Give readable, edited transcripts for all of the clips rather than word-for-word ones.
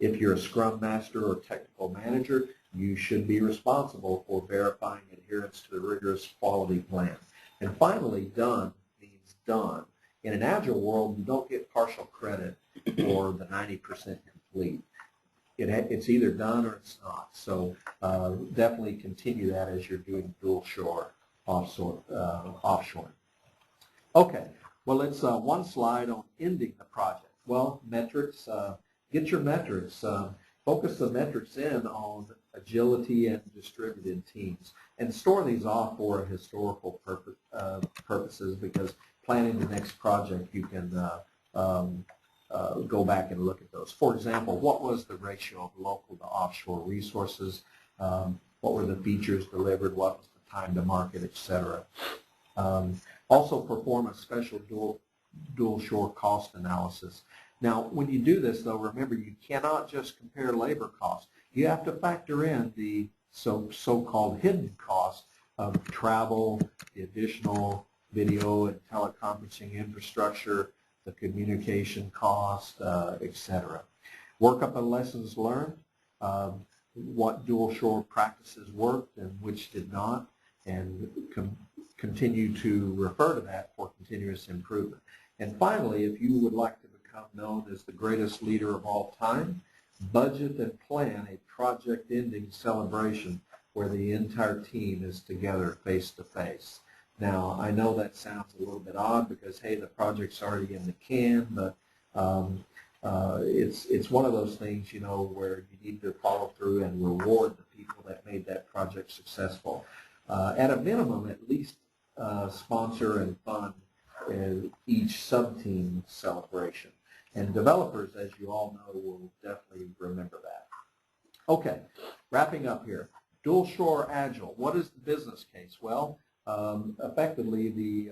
If you're a Scrum Master or technical manager, you should be responsible for verifying adherence to the rigorous quality plan. And finally, done means done. In an Agile world, you don't get partial credit for the 90% complete. It's either done or it's not. So definitely continue that as you're doing dual shore offshore. Okay, well, it's one slide on ending the project. Well, metrics, get your metrics. Focus the metrics in on agility and distributed teams, and store these off for historical purposes, because planning the next project you can go back and look at those. For example, what was the ratio of local to offshore resources? What were the features delivered? What was the time to market, etc. Also perform a special dual shore cost analysis. Now, when you do this, though, remember you cannot just compare labor costs. You have to factor in the so-called hidden costs of travel, the additional video and teleconferencing infrastructure, the communication cost, etc. Work up on lessons learned, what dual shore practices worked and which did not, and continue to refer to that for continuous improvement. And finally, if you would like to become known as the greatest leader of all time, budget and plan a project ending celebration where the entire team is together face to face. Now, I know that sounds a little bit odd because, hey, the project's already in the can, but it's one of those things, you know, where you need to follow through and reward the people that made that project successful. At a minimum, at least sponsor and fund each sub-team celebration. And developers, as you all know, will definitely remember that. Okay, wrapping up here. Dual shore Agile. What is the business case? Well, effectively, the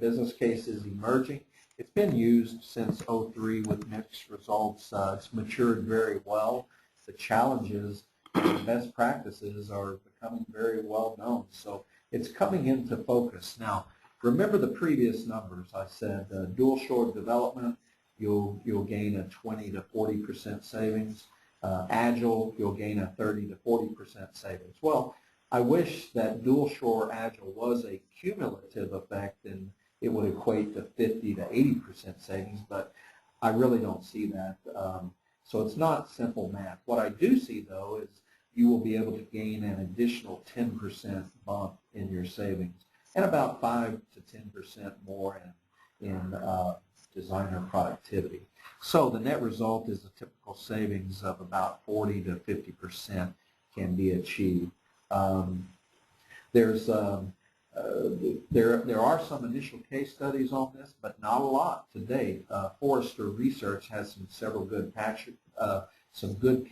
business case is emerging. It's been used since '03 with mixed results. It's matured very well. The challenges and the best practices are becoming very well known. So it's coming into focus. Now, remember the previous numbers. I said dual shore development, you'll gain a 20 to 40% savings. Agile, you'll gain a 30 to 40% savings. Well, I wish that dual shore Agile was a cumulative effect and it would equate to 50 to 80% savings, but I really don't see that. So it's not simple math. What I do see, though, is you will be able to gain an additional 10% bump in your savings and about 5 to 10% more in designer productivity. So the net result is a typical savings of about 40 to 50% can be achieved. There are some initial case studies on this, but not a lot to date. Forrester Research has some good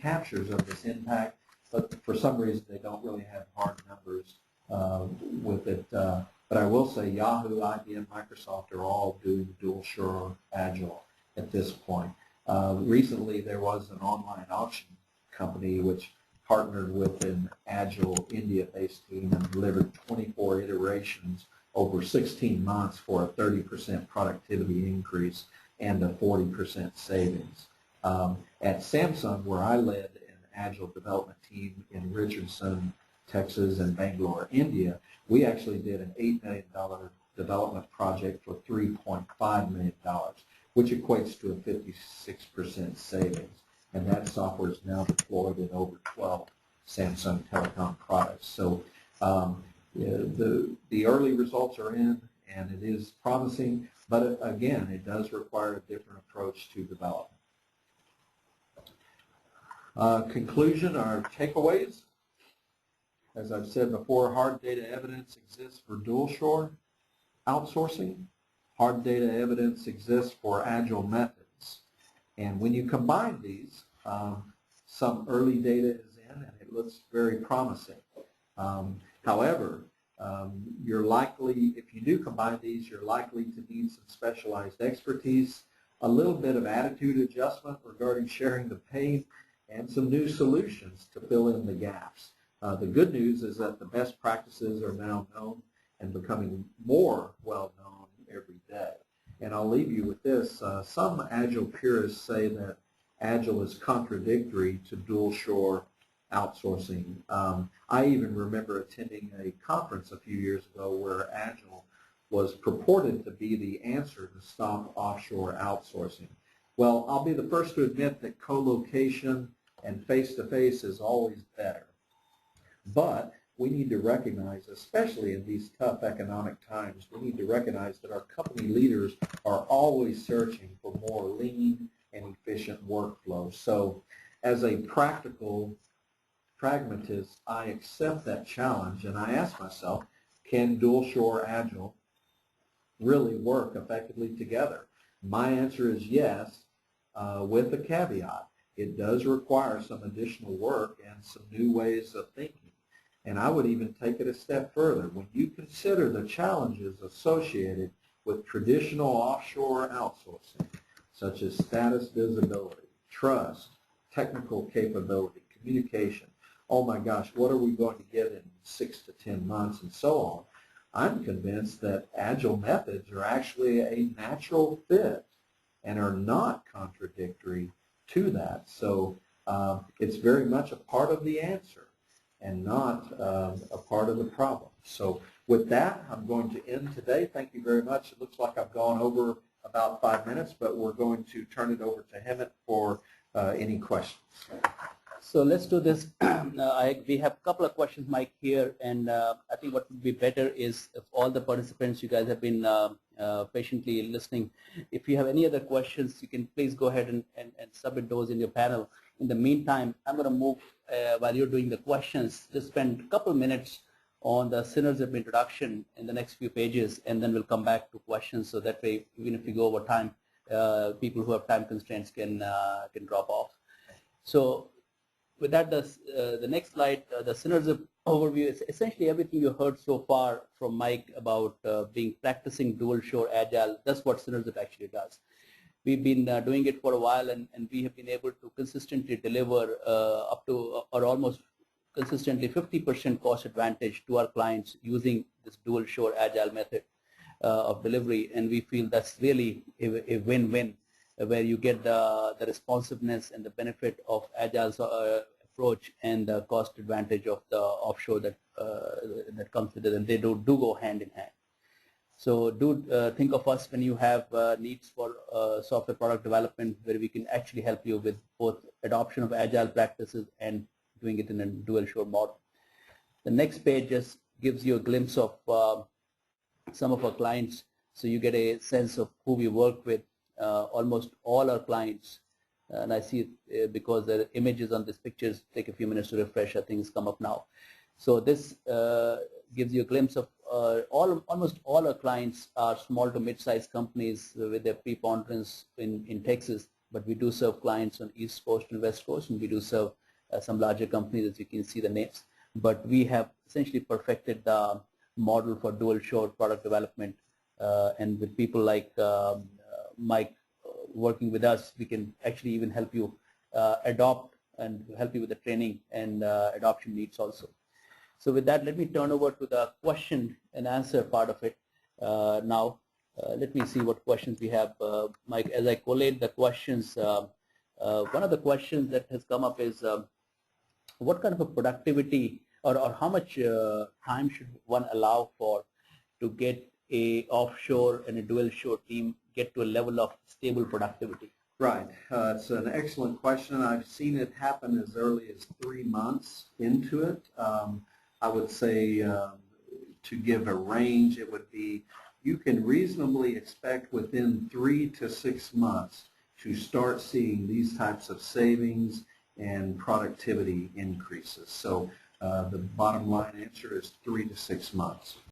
captures of this impact, but for some reason they don't really have hard numbers with it. But I will say Yahoo, IBM, Microsoft are all doing dual shore Agile at this point. Recently there was an online auction company which partnered with an Agile India-based team and delivered 24 iterations over 16 months for a 30% productivity increase and a 40% savings. At Samsung, where I led an Agile development team in Richardson, Texas, and Bangalore, India, we actually did an $8 million development project for $3.5 million, which equates to a 56% savings. And that software is now deployed in over 12 Samsung Telecom products. So the early results are in, and it is promising, but again, it does require a different approach to development. Conclusion or takeaways. As I've said before, hard data evidence exists for dual shore outsourcing. Hard data evidence exists for Agile methods. And when you combine these, some early data is in and it looks very promising. However, you're likely, if you do combine these, you're likely to need some specialized expertise, a little bit of attitude adjustment regarding sharing the pain, and some new solutions to fill in the gaps. The good news is that the best practices are now known and becoming more well known every day. And I'll leave you with this. Some Agile purists say that Agile is contradictory to dual shore outsourcing. I even remember attending a conference a few years ago where Agile was purported to be the answer to stop offshore outsourcing. Well, I'll be the first to admit that co-location and face-to-face is always better. But we need to recognize, especially in these tough economic times, we need to recognize that our company leaders are always searching for more lean and efficient workflow. So as a practical pragmatist, I accept that challenge and I ask myself, can dual shore Agile really work effectively together? My answer is yes, with a caveat. It does require some additional work and some new ways of thinking. And I would even take it a step further. When you consider the challenges associated with traditional offshore outsourcing, such as status visibility, trust, technical capability, communication, oh my gosh, what are we going to get in 6 to 10 months and so on, I'm convinced that Agile methods are actually a natural fit and are not contradictory to that. So it's very much a part of the answer and not a part of the problem. So with that, I'm going to end today. Thank you very much. It looks like I've gone over about 5 minutes, but we're going to turn it over to Hemant for any questions. So let's do this. We have a couple of questions, Mike, here, and I think what would be better is if all the participants, you guys have been patiently listening. If you have any other questions, you can please go ahead and submit those in your panel. In the meantime, I'm going to move, while you're doing the questions, just spend a couple minutes on the Synergism introduction in the next few pages, and then we'll come back to questions, so that way, even if we go over time, people who have time constraints can drop off. So with that, the next slide, the Synergism overview, is essentially everything you heard so far from Mike about practicing dual shore Agile. That's what Synergism actually does. We've been doing it for a while, and we have been able to consistently deliver up to or almost consistently 50% cost advantage to our clients using this dual shore Agile method of delivery, and we feel that's really a win-win, where you get the responsiveness and the benefit of Agile's approach and the cost advantage of the offshore that comes with it, and they do go hand in hand. So do think of us when you have needs for software product development, where we can actually help you with both adoption of Agile practices and doing it in a dual shore model. The next page just gives you a glimpse of some of our clients, so you get a sense of who we work with. Almost all our clients, and I see it because the images on these pictures take a few minutes to refresh. I think it's come up now. So this gives you a glimpse of almost all our clients are small to mid-sized companies with their preponderance in Texas, but we do serve clients on East Coast and West Coast, and we do serve some larger companies, as you can see the names. But we have essentially perfected the model for dual shore product development, and with people like Mike working with us, we can actually even help you adopt and help you with the training and adoption needs also. So with that, let me turn over to the question and answer part of it now. Let me see what questions we have. Mike, as I collate the questions, one of the questions that has come up is what kind of a productivity or how much time should one allow for to get a offshore and a dual shore team get to a level of stable productivity? Right. It's an excellent question. I've seen it happen as early as 3 months into it. I would say to give a range, it would be you can reasonably expect within 3 to 6 months to start seeing these types of savings and productivity increases. So the bottom line answer is 3 to 6 months.